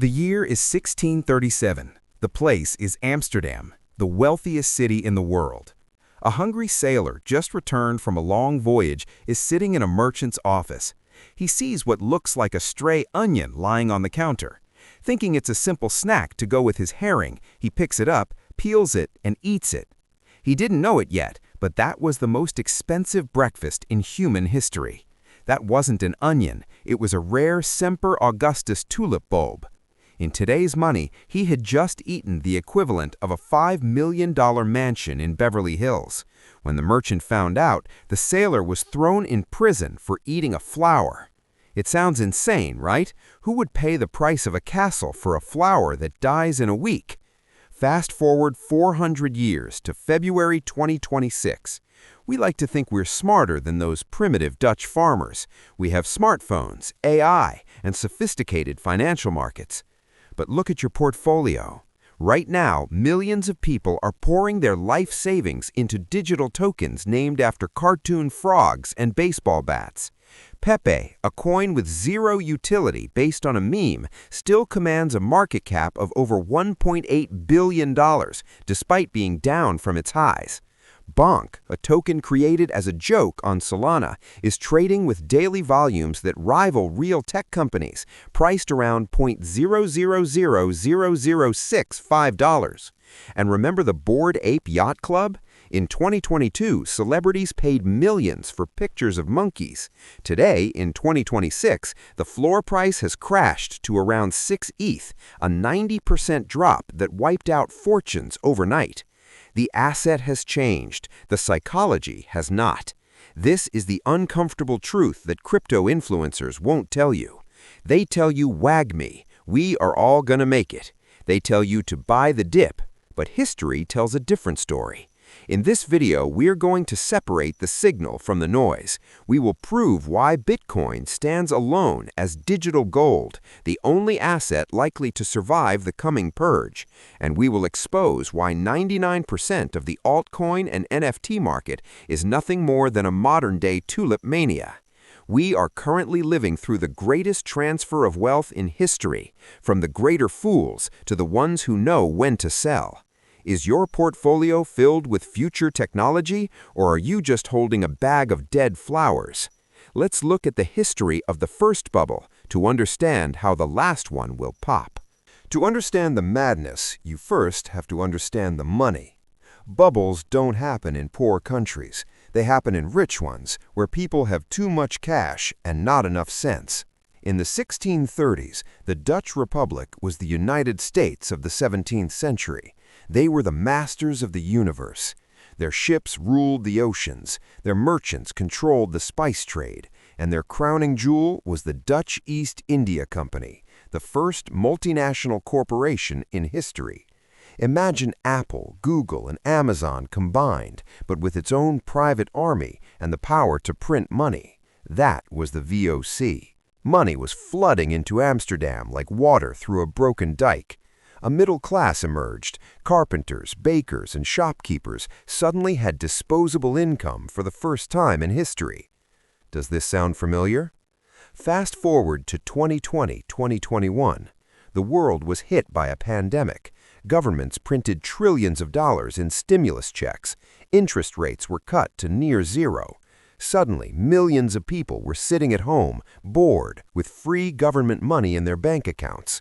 The year is 1637. The place is Amsterdam, the wealthiest city in the world. A hungry sailor just returned from a long voyage is sitting in a merchant's office. He sees what looks like a stray onion lying on the counter. Thinking it's a simple snack to go with his herring, he picks it up, peels it, and eats it. He didn't know it yet, but that was the most expensive breakfast in human history. That wasn't an onion, it was a rare Semper Augustus tulip bulb. In today's money, he had just eaten the equivalent of a $5 million mansion in Beverly Hills. When the merchant found out, the sailor was thrown in prison for eating a flower. It sounds insane, right? Who would pay the price of a castle for a flower that dies in a week? Fast forward 400 years to February 2026. We like to think we're smarter than those primitive Dutch farmers. We have smartphones, AI, and sophisticated financial markets. But look at your portfolio. Right now, millions of people are pouring their life savings into digital tokens named after cartoon frogs and baseball bats. Pepe, a coin with zero utility based on a meme, still commands a market cap of over $1.8 billion, despite being down from its highs. Bonk, a token created as a joke on Solana, is trading with daily volumes that rival real tech companies, priced around $0.0000065. And remember the Bored Ape Yacht Club? In 2022, celebrities paid millions for pictures of monkeys. Today, in 2026, the floor price has crashed to around 6 ETH, a 90% drop that wiped out fortunes overnight. The asset has changed, the psychology has not. This is the uncomfortable truth that crypto influencers won't tell you. They tell you, wag me, we are all gonna make it. They tell you to buy the dip, but history tells a different story. In this video, we're going to separate the signal from the noise. We will prove why Bitcoin stands alone as digital gold, the only asset likely to survive the coming purge. And we will expose why 99% of the altcoin and NFT market is nothing more than a modern-day tulip mania. We are currently living through the greatest transfer of wealth in history, from the greater fools to the ones who know when to sell. Is your portfolio filled with future technology, or are you just holding a bag of dead flowers? Let's look at the history of the first bubble to understand how the last one will pop. To understand the madness, you first have to understand the money. Bubbles don't happen in poor countries. They happen in rich ones, where people have too much cash and not enough sense. In the 1630s, the Dutch Republic was the United States of the 17th century. They were the masters of the universe. Their ships ruled the oceans, their merchants controlled the spice trade, and their crowning jewel was the Dutch East India Company, the first multinational corporation in history. Imagine Apple, Google, and Amazon combined, but with its own private army and the power to print money. That was the VOC. Money was flooding into Amsterdam like water through a broken dike. A middle class emerged. Carpenters, bakers, and shopkeepers suddenly had disposable income for the first time in history. Does this sound familiar? Fast forward to 2020-2021. The world was hit by a pandemic. Governments printed trillions of dollars in stimulus checks. Interest rates were cut to near zero. Suddenly, millions of people were sitting at home, bored, with free government money in their bank accounts.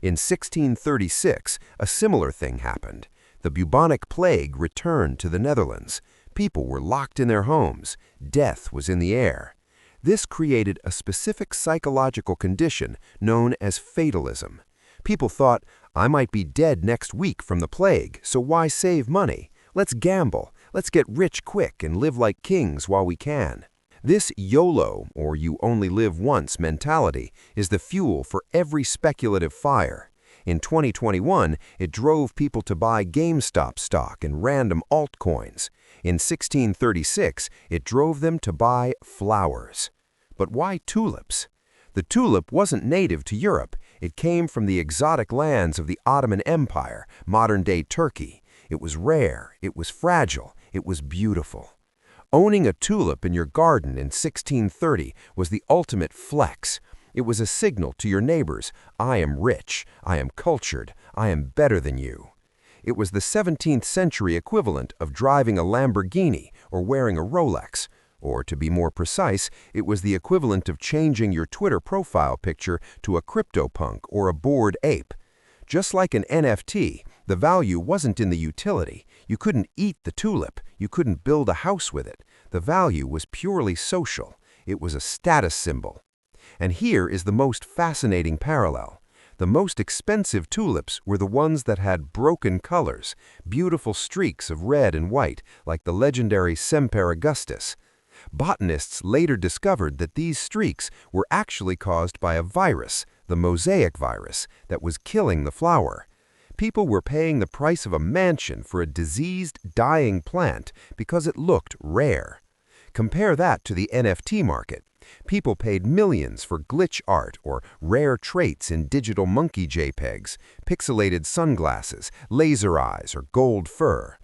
In 1636, a similar thing happened. The bubonic plague returned to the Netherlands. People were locked in their homes. Death was in the air. This created a specific psychological condition known as fatalism. People thought, I might be dead next week from the plague, so why save money? Let's gamble. Let's get rich quick and live like kings while we can. This YOLO, or you only live once mentality, is the fuel for every speculative fire. In 2021, it drove people to buy GameStop stock and random altcoins. In 1636, it drove them to buy flowers. But why tulips? The tulip wasn't native to Europe. It came from the exotic lands of the Ottoman Empire, modern-day Turkey. It was rare, it was fragile, it was beautiful. Owning a tulip in your garden in 1630 was the ultimate flex. It was a signal to your neighbors, I am rich, I am cultured, I am better than you. It was the 17th century equivalent of driving a Lamborghini or wearing a Rolex. Or, to be more precise, it was the equivalent of changing your Twitter profile picture to a CryptoPunk or a Bored Ape. Just like an NFT, the value wasn't in the utility. You couldn't eat the tulip. You couldn't build a house with it. The value was purely social. It was a status symbol. And here is the most fascinating parallel. The most expensive tulips were the ones that had broken colors, beautiful streaks of red and white, like the legendary Semper Augustus. Botanists later discovered that these streaks were actually caused by a virus, the mosaic virus, that was killing the flower. People were paying the price of a mansion for a diseased, dying plant because it looked rare. Compare that to the NFT market. People paid millions for glitch art or rare traits in digital monkey JPEGs, pixelated sunglasses, laser eyes, or gold fur.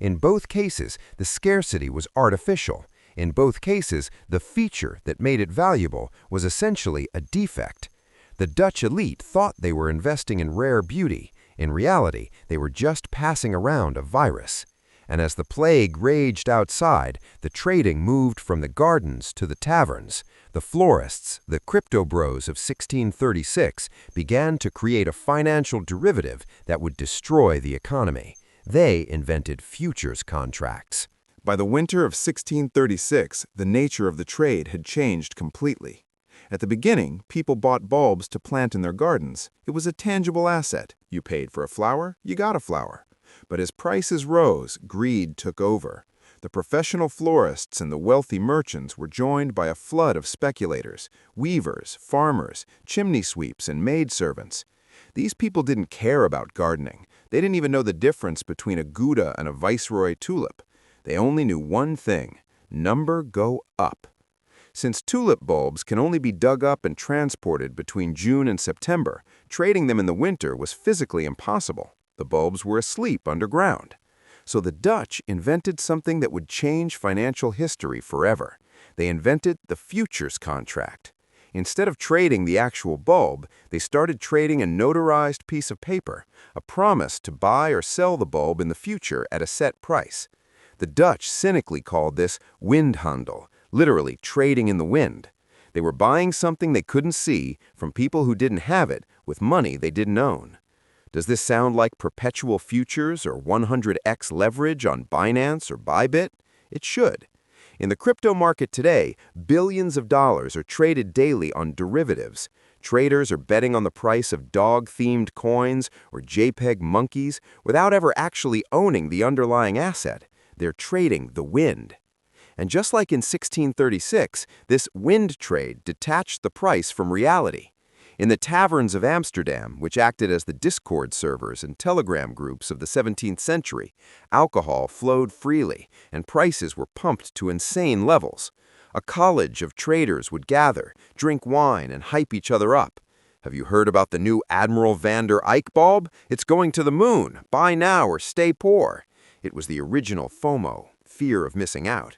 In both cases, the scarcity was artificial. In both cases, the feature that made it valuable was essentially a defect. The Dutch elite thought they were investing in rare beauty. In reality, they were just passing around a virus. And as the plague raged outside, the trading moved from the gardens to the taverns. The florists, the crypto bros of 1636, began to create a financial derivative that would destroy the economy. They invented futures contracts. By the winter of 1636, the nature of the trade had changed completely. At the beginning, people bought bulbs to plant in their gardens. It was a tangible asset. You paid for a flower, you got a flower. But as prices rose, greed took over. The professional florists and the wealthy merchants were joined by a flood of speculators, weavers, farmers, chimney sweeps, and maidservants. These people didn't care about gardening. They didn't even know the difference between a Gouda and a Viceroy tulip. They only knew one thing: number go up. Since tulip bulbs can only be dug up and transported between June and September, trading them in the winter was physically impossible. The bulbs were asleep underground. So the Dutch invented something that would change financial history forever. They invented the futures contract. Instead of trading the actual bulb, they started trading a notarized piece of paper, a promise to buy or sell the bulb in the future at a set price. The Dutch cynically called this Windhandel, literally trading in the wind. They were buying something they couldn't see from people who didn't have it with money they didn't own. Does this sound like perpetual futures or 100x leverage on Binance or Bybit? It should. In the crypto market today, billions of dollars are traded daily on derivatives. Traders are betting on the price of dog-themed coins or JPEG monkeys without ever actually owning the underlying asset. They're trading the wind. And just like in 1636, this wind trade detached the price from reality. In the taverns of Amsterdam, which acted as the Discord servers and telegram groups of the 17th century, alcohol flowed freely and prices were pumped to insane levels. A college of traders would gather, drink wine, and hype each other up. Have you heard about the new Admiral van der Eyck bulb? It's going to the moon. Buy now or stay poor. It was the original FOMO, fear of missing out.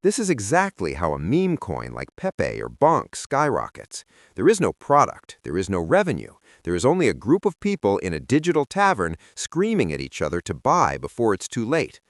This is exactly how a meme coin like Pepe or Bonk skyrockets. There is no product, there is no revenue. There is only a group of people in a digital tavern screaming at each other to buy before it's too late.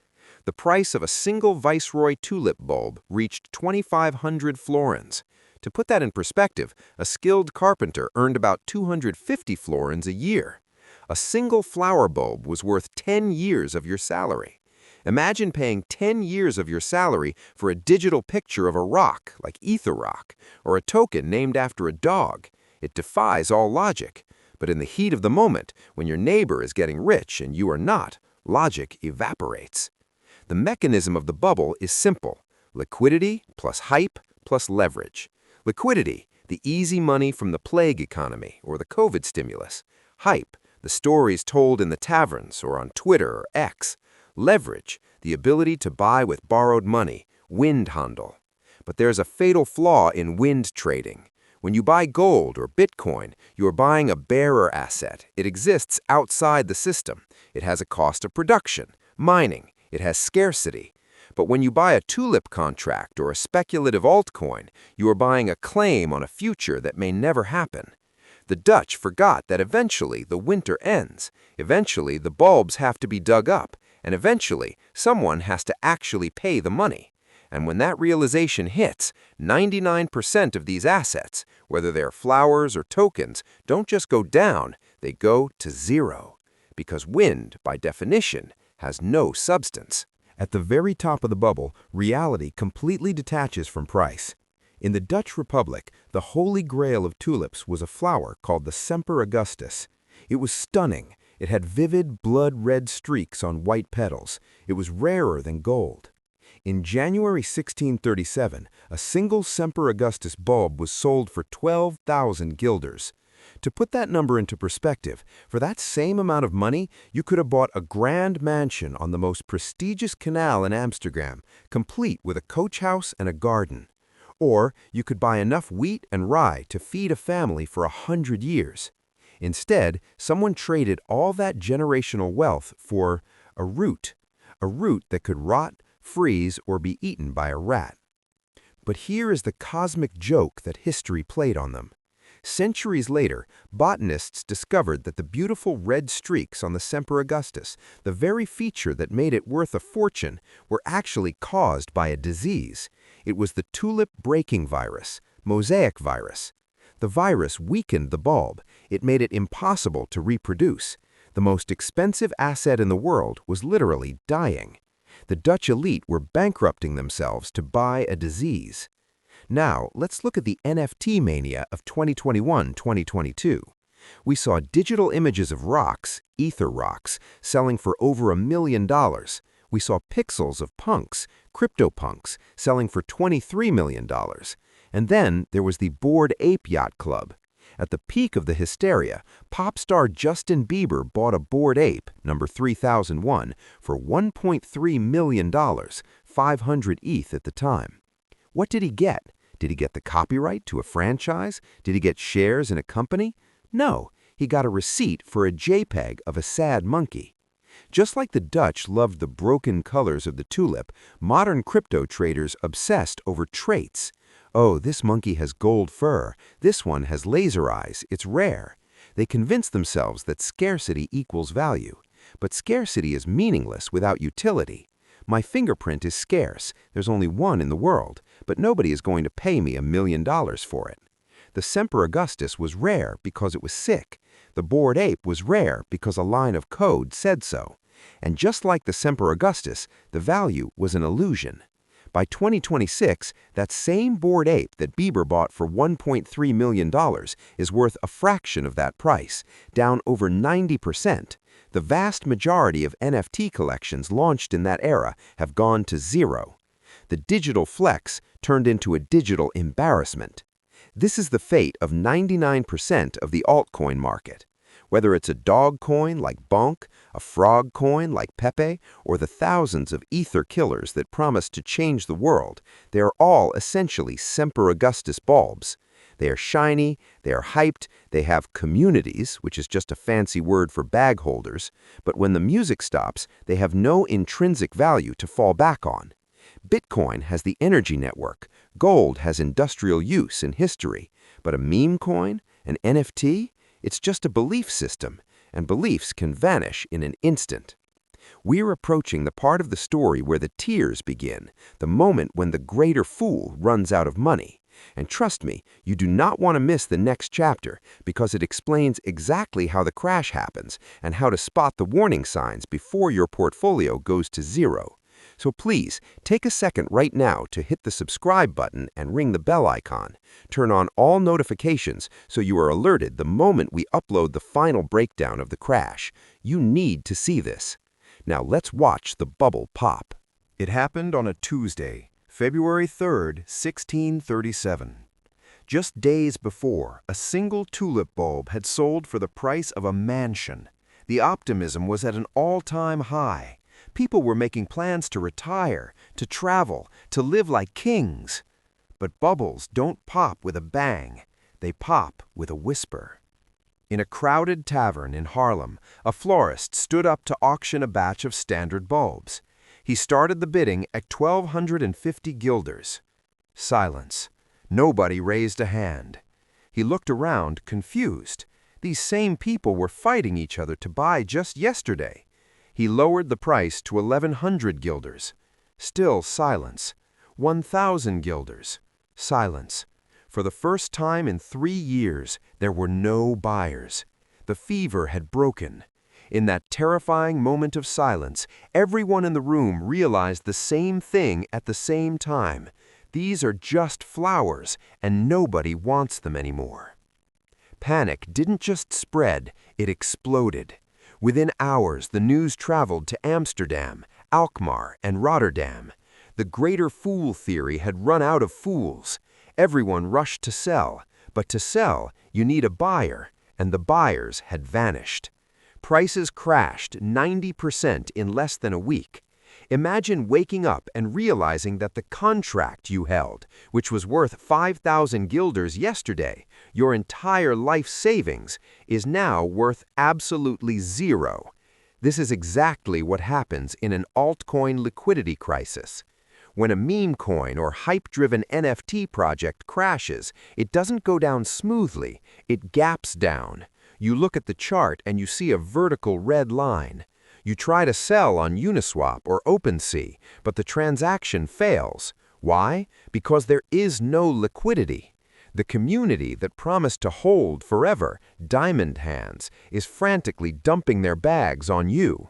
The price of a single Viceroy tulip bulb reached 2,500 florins. To put that in perspective, a skilled carpenter earned about 250 florins a year. A single flower bulb was worth 10 years of your salary. Imagine paying 10 years of your salary for a digital picture of a rock, like Ether Rock, or a token named after a dog. It defies all logic. But in the heat of the moment, when your neighbor is getting rich and you are not, logic evaporates. The mechanism of the bubble is simple: liquidity plus hype plus leverage. Liquidity, the easy money from the plague economy or the COVID stimulus. Hype, the stories told in the taverns or on Twitter or X. Leverage, the ability to buy with borrowed money, Windhandel. But there's a fatal flaw in wind trading. When you buy gold or Bitcoin, you are buying a bearer asset. It exists outside the system. It has a cost of production, mining. It has scarcity. But when you buy a tulip contract or a speculative altcoin, you are buying a claim on a future that may never happen. The Dutch forgot that eventually the winter ends, eventually the bulbs have to be dug up, and eventually someone has to actually pay the money. And when that realization hits, 99% of these assets, whether they're flowers or tokens, don't just go down, they go to zero. Because wind, by definition, has no substance. At the very top of the bubble, reality completely detaches from price. In the Dutch Republic, the holy grail of tulips was a flower called the Semper Augustus. It was stunning. It had vivid, blood-red streaks on white petals. It was rarer than gold. In January 1637, a single Semper Augustus bulb was sold for 12,000 guilders. To put that number into perspective, for that same amount of money, you could have bought a grand mansion on the most prestigious canal in Amsterdam, complete with a coach house and a garden. Or you could buy enough wheat and rye to feed a family for 100 years. Instead, someone traded all that generational wealth for a root that could rot, freeze, or be eaten by a rat. But here is the cosmic joke that history played on them. Centuries later, botanists discovered that the beautiful red streaks on the Semper Augustus, the very feature that made it worth a fortune, were actually caused by a disease. It was the tulip breaking virus, mosaic virus. The virus weakened the bulb. It made it impossible to reproduce. The most expensive asset in the world was literally dying. The Dutch elite were bankrupting themselves to buy a disease. Now, let's look at the NFT mania of 2021-2022. We saw digital images of rocks, ether rocks, selling for over $1 million. We saw pixels of punks, CryptoPunks, selling for $23 million. And then there was the Bored Ape Yacht Club. At the peak of the hysteria, pop star Justin Bieber bought a Bored Ape, number 3001, for $1.3 million, 500 ETH at the time. What did he get? Did he get the copyright to a franchise? Did he get shares in a company? No, he got a receipt for a JPEG of a sad monkey. Just like the Dutch loved the broken colors of the tulip, modern crypto traders obsessed over traits. Oh, this monkey has gold fur. This one has laser eyes. It's rare. They convince themselves that scarcity equals value. But scarcity is meaningless without utility. My fingerprint is scarce. There's only one in the world, but nobody is going to pay me $1 million for it. The Semper Augustus was rare because it was sick. The Bored Ape was rare because a line of code said so. And just like the Semper Augustus, the value was an illusion. By 2026, that same Bored Ape that Bieber bought for $1.3 million is worth a fraction of that price, down over 90%. The vast majority of NFT collections launched in that era have gone to zero. The digital flex turned into a digital embarrassment. This is the fate of 99% of the altcoin market. Whether it's a dog coin like Bonk, a frog coin like Pepe, or the thousands of ether killers that promise to change the world, they are all essentially Semper Augustus bulbs. They are shiny, they are hyped, they have communities, which is just a fancy word for bag holders, but when the music stops, they have no intrinsic value to fall back on. Bitcoin has the energy network, gold has industrial use and history, but a meme coin, an NFT, it's just a belief system, and beliefs can vanish in an instant. We're approaching the part of the story where the tears begin, the moment when the greater fool runs out of money. And trust me, you do not want to miss the next chapter because it explains exactly how the crash happens and how to spot the warning signs before your portfolio goes to zero. So please, take a second right now to hit the subscribe button and ring the bell icon. Turn on all notifications so you are alerted the moment we upload the final breakdown of the crash. You need to see this. Now let's watch the bubble pop. It happened on a Tuesday, February 3rd, 1637. Just days before, a single tulip bulb had sold for the price of a mansion. The optimism was at an all-time high. People were making plans to retire, to travel, to live like kings. But bubbles don't pop with a bang. They pop with a whisper. In a crowded tavern in Harlem, a florist stood up to auction a batch of standard bulbs. He started the bidding at 1,250 guilders. Silence. Nobody raised a hand. He looked around, confused. These same people were fighting each other to buy just yesterday. He lowered the price to 1,100 guilders. Still silence. 1,000 guilders. Silence. For the first time in 3 years, there were no buyers. The fever had broken. In that terrifying moment of silence, everyone in the room realized the same thing at the same time. These are just flowers, and nobody wants them anymore. Panic didn't just spread, it exploded. Within hours, the news traveled to Amsterdam, Alkmaar, and Rotterdam. The greater fool theory had run out of fools. Everyone rushed to sell, but to sell, you need a buyer, and the buyers had vanished. Prices crashed 90% in less than a week. Imagine waking up and realizing that the contract you held, which was worth 5,000 guilders yesterday, your entire life savings, is now worth absolutely zero. This is exactly what happens in an altcoin liquidity crisis. When a meme coin or hype-driven NFT project crashes, it doesn't go down smoothly, it gaps down. You look at the chart and you see a vertical red line. You try to sell on Uniswap or OpenSea, but the transaction fails. Why? Because there is no liquidity. The community that promised to hold forever, diamond hands, is frantically dumping their bags on you.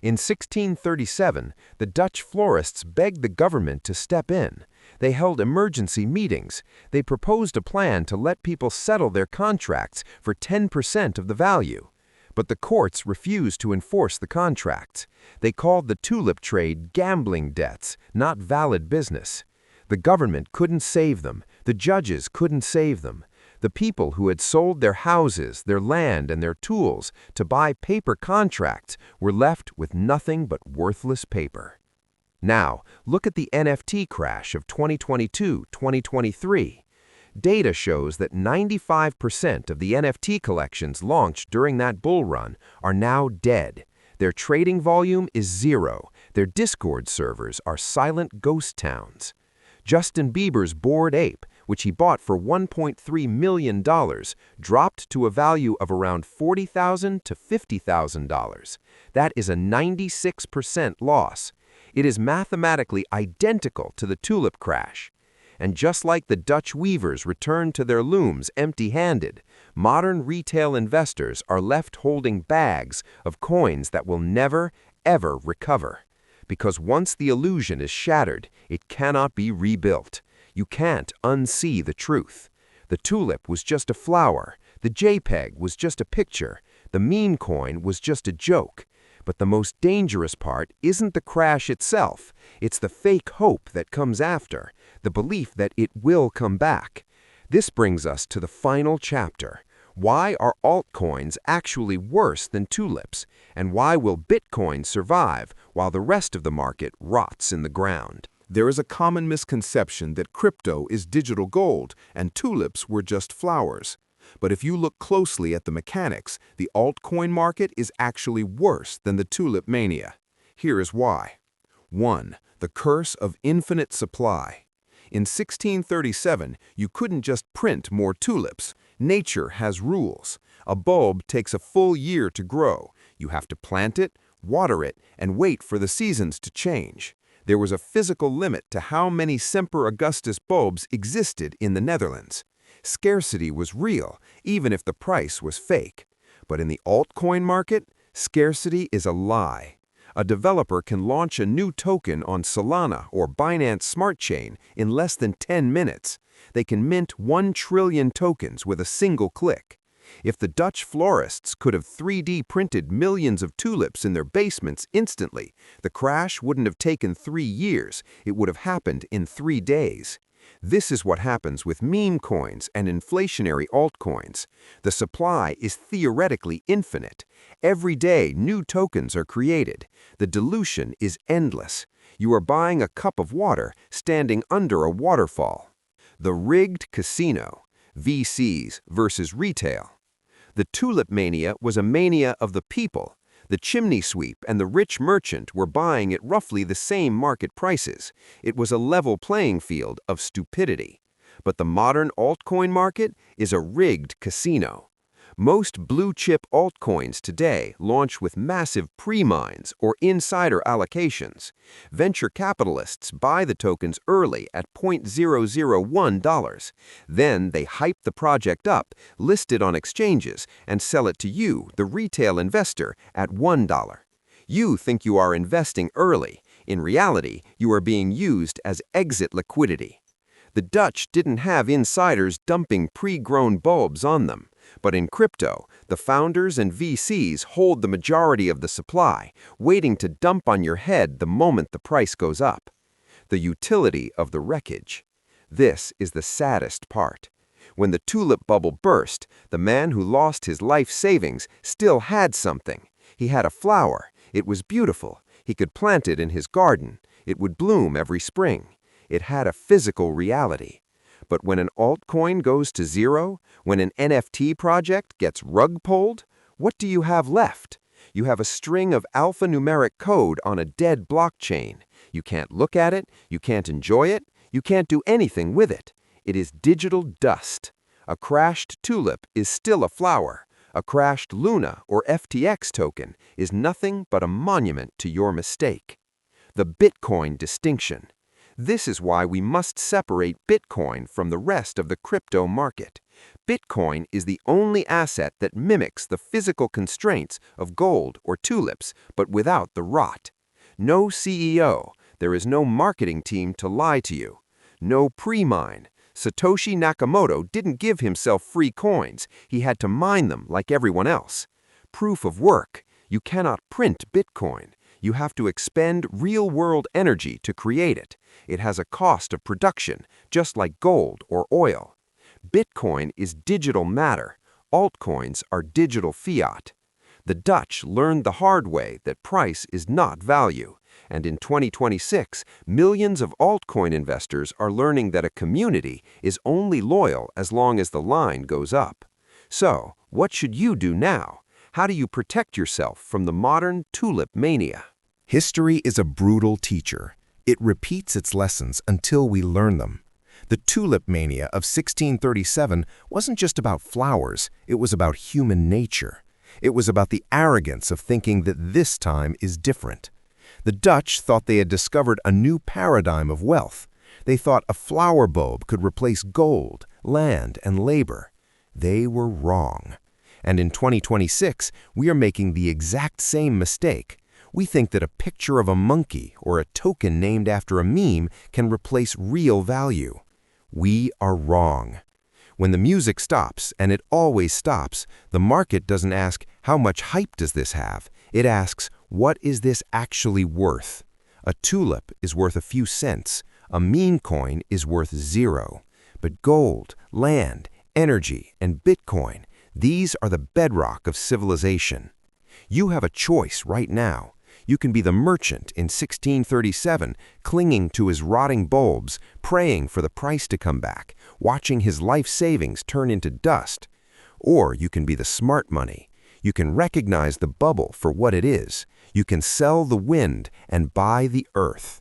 In 1637, the Dutch florists begged the government to step in. They held emergency meetings. They proposed a plan to let people settle their contracts for 10% of the value. But the courts refused to enforce the contracts. They called the tulip trade gambling debts, not valid business. The government couldn't save them. The judges couldn't save them. The people who had sold their houses, their land, and their tools to buy paper contracts were left with nothing but worthless paper. Now, look at the NFT crash of 2022-2023. Data shows that 95% of the NFT collections launched during that bull run are now dead. Their trading volume is zero. Their Discord servers are silent ghost towns. Justin Bieber's Bored Ape, which he bought for $1.3 million, dropped to a value of around $40,000 to $50,000. That is a 96% loss. It is mathematically identical to the tulip crash. And just like the Dutch weavers returned to their looms empty-handed, modern retail investors are left holding bags of coins that will never, ever recover. Because once the illusion is shattered, it cannot be rebuilt. You can't unsee the truth. The tulip was just a flower. The JPEG was just a picture. The meme coin was just a joke. But the most dangerous part isn't the crash itself. It's the fake hope that comes after, the belief that it will come back. This brings us to the final chapter. Why are altcoins actually worse than tulips? And why will Bitcoin survive while the rest of the market rots in the ground? There is a common misconception that crypto is digital gold and tulips were just flowers. But if you look closely at the mechanics, the altcoin market is actually worse than the tulip mania. Here is why. 1. The curse of infinite supply. In 1637, you couldn't just print more tulips. Nature has rules. A bulb takes a full year to grow. You have to plant it, water it, and wait for the seasons to change. There was a physical limit to how many Semper Augustus bulbs existed in the Netherlands. Scarcity was real, even if the price was fake. But in the altcoin market, scarcity is a lie. A developer can launch a new token on Solana or Binance Smart Chain in less than 10 minutes. They can mint 1 trillion tokens with a single click. If the Dutch florists could have 3D printed millions of tulips in their basements instantly, the crash wouldn't have taken 3 years. It would have happened in 3 days. This is what happens with meme coins and inflationary altcoins. The supply is theoretically infinite. Every day, new tokens are created. The dilution is endless. You are buying a cup of water standing under a waterfall. The rigged casino, VCs versus retail. The tulip mania was a mania of the people. The chimney sweep and the rich merchant were buying at roughly the same market prices. It was a level playing field of stupidity. But the modern altcoin market is a rigged casino. Most blue-chip altcoins today launch with massive pre-mines or insider allocations. Venture capitalists buy the tokens early at $0.001. Then they hype the project up, list it on exchanges, and sell it to you, the retail investor, at $1. You think you are investing early. In reality, you are being used as exit liquidity. The Dutch didn't have insiders dumping pre-grown bulbs on them. But in crypto, the founders and VCs hold the majority of the supply, waiting to dump on your head the moment the price goes up. The utility of the wreckage. This is the saddest part. When the tulip bubble burst, the man who lost his life savings still had something. He had a flower. It was beautiful. He could plant it in his garden. It would bloom every spring. It had a physical reality. But when an altcoin goes to zero, when an NFT project gets rug pulled, what do you have left? You have a string of alphanumeric code on a dead blockchain. You can't look at it, you can't enjoy it, you can't do anything with it. It is digital dust. A crashed tulip is still a flower. A crashed Luna or FTX token is nothing but a monument to your mistake. The Bitcoin distinction. This is why we must separate Bitcoin from the rest of the crypto market. Bitcoin is the only asset that mimics the physical constraints of gold or tulips, but without the rot. No CEO, there is no marketing team to lie to you. No pre-mine. Satoshi Nakamoto didn't give himself free coins. He had to mine them like everyone else. Proof of work. You cannot print Bitcoin. You have to expend real-world energy to create it. It has a cost of production, just like gold or oil. Bitcoin is digital matter. Altcoins are digital fiat. The Dutch learned the hard way that price is not value. And in 2026, millions of altcoin investors are learning that a community is only loyal as long as the line goes up. So, what should you do now? How do you protect yourself from the modern tulip mania? History is a brutal teacher. It repeats its lessons until we learn them. The Tulip Mania of 1637 wasn't just about flowers, it was about human nature. It was about the arrogance of thinking that this time is different. The Dutch thought they had discovered a new paradigm of wealth. They thought a flower bulb could replace gold, land, and labor. They were wrong. And in 2026, we are making the exact same mistake. We think that a picture of a monkey or a token named after a meme can replace real value. We are wrong. When the music stops, and it always stops, the market doesn't ask, how much hype does this have? It asks, what is this actually worth? A tulip is worth a few cents. A meme coin is worth zero. But gold, land, energy, and Bitcoin, these are the bedrock of civilization. You have a choice right now. You can be the merchant in 1637, clinging to his rotting bulbs, praying for the price to come back, watching his life savings turn into dust. Or you can be the smart money. You can recognize the bubble for what it is. You can sell the wind and buy the earth.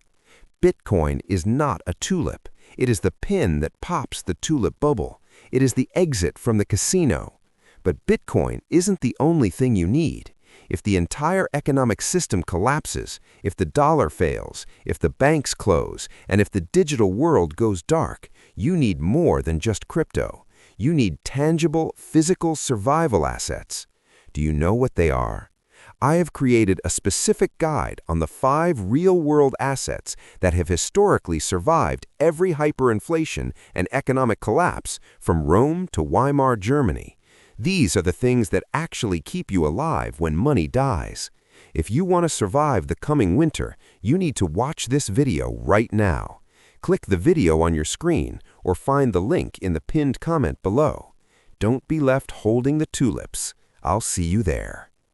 Bitcoin is not a tulip. It is the pin that pops the tulip bubble. It is the exit from the casino. But Bitcoin isn't the only thing you need. If the entire economic system collapses, if the dollar fails, if the banks close, and if the digital world goes dark, you need more than just crypto. You need tangible, physical survival assets. Do you know what they are? I have created a specific guide on the 5 real-world assets that have historically survived every hyperinflation and economic collapse from Rome to Weimar Germany. These are the things that actually keep you alive when money dies. If you want to survive the coming winter, you need to watch this video right now. Click the video on your screen or find the link in the pinned comment below. Don't be left holding the tulips. I'll see you there.